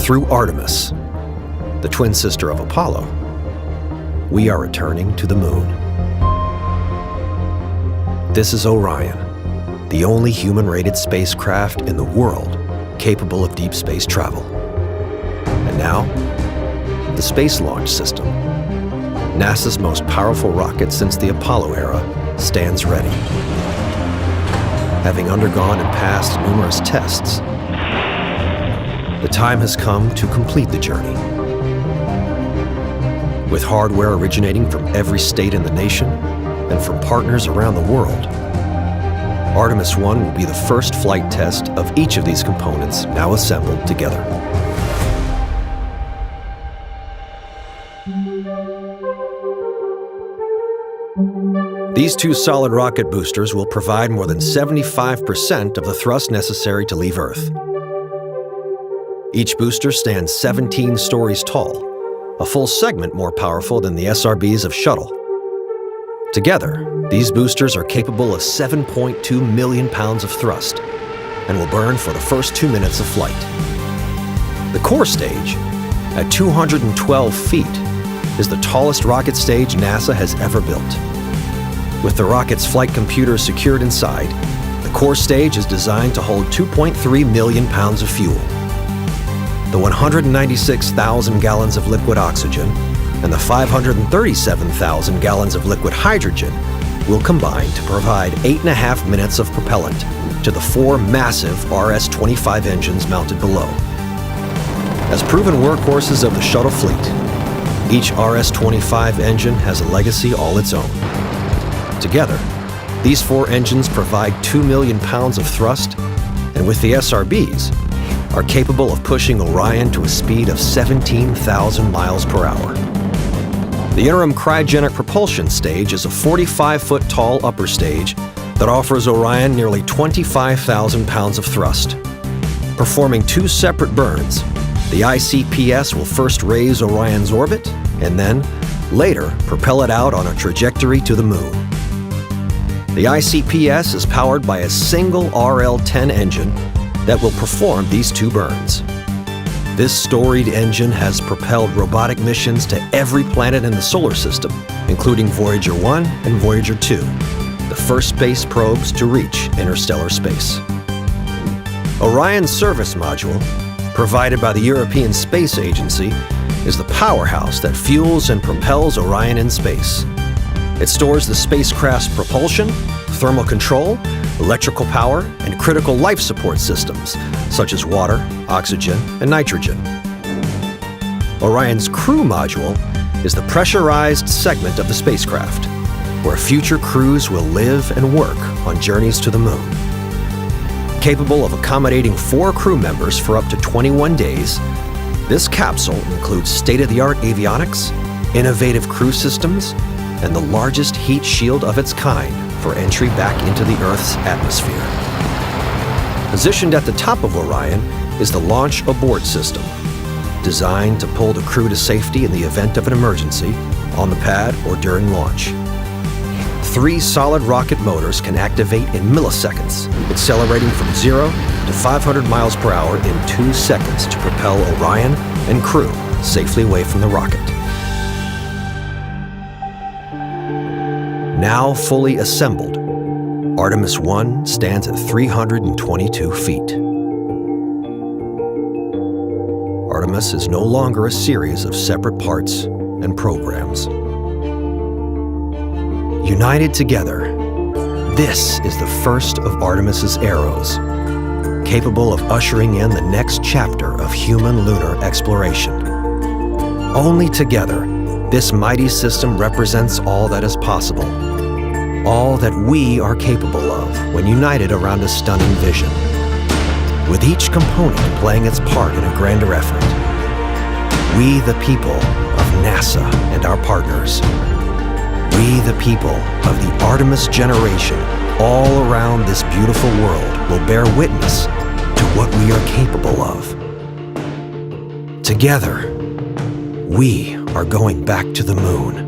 Through Artemis, the twin sister of Apollo, we are returning to the moon. This is Orion, the only human-rated spacecraft in the world capable of deep space travel. And now, the Space Launch System, NASA's most powerful rocket since the Apollo era, stands ready. Having undergone and passed numerous tests, the time has come to complete the journey. With hardware originating from every state in the nation and from partners around the world, Artemis I will be the first flight test of each of these components now assembled together. These two solid rocket boosters will provide more than 75% of the thrust necessary to leave Earth. Each booster stands 17 stories tall, a full segment more powerful than the SRBs of Shuttle. Together, these boosters are capable of 7.2 million pounds of thrust and will burn for the first 2 minutes of flight. The core stage, at 212 feet, is the tallest rocket stage NASA has ever built. With the rocket's flight computers secured inside, the core stage is designed to hold 2.3 million pounds of fuel. The 196,000 gallons of liquid oxygen and the 537,000 gallons of liquid hydrogen will combine to provide 8.5 minutes of propellant to the 4 massive RS-25 engines mounted below. As proven workhorses of the shuttle fleet, each RS-25 engine has a legacy all its own. Together, these 4 engines provide 2 million pounds of thrust, and with the SRBs, are capable of pushing Orion to a speed of 17,000 miles per hour. The interim cryogenic propulsion stage is a 45-foot tall upper stage that offers Orion nearly 25,000 pounds of thrust. Performing 2 separate burns, the ICPS will first raise Orion's orbit and then, later, propel it out on a trajectory to the moon. The ICPS is powered by a single RL-10 engine that will perform these 2 burns. This storied engine has propelled robotic missions to every planet in the solar system, including Voyager 1 and Voyager 2, the first space probes to reach interstellar space. Orion's service module, provided by the European Space Agency, is the powerhouse that fuels and propels Orion in space. It stores the spacecraft's propulsion, thermal control, electrical power, and critical life support systems, such as water, oxygen, and nitrogen. Orion's crew module is the pressurized segment of the spacecraft, where future crews will live and work on journeys to the moon. Capable of accommodating 4 crew members for up to 21 days, this capsule includes state-of-the-art avionics, innovative crew systems, and the largest heat shield of its kind for entry back into the Earth's atmosphere. Positioned at the top of Orion is the Launch Abort System, designed to pull the crew to safety in the event of an emergency, on the pad or during launch. 3 solid rocket motors can activate in milliseconds, accelerating from 0 to 500 miles per hour in 2 seconds to propel Orion and crew safely away from the rocket. Now fully assembled, Artemis I stands at 322 feet. Artemis is no longer a series of separate parts and programs. United together, this is the first of Artemis's arrows, capable of ushering in the next chapter of human lunar exploration. Only together, this mighty system represents all that is possible, all that we are capable of when united around a stunning vision, with each component playing its part in a grander effort. We, the people of NASA and our partners, we, the people of the Artemis generation all around this beautiful world, will bear witness to what we are capable of. Together, we are going back to the moon.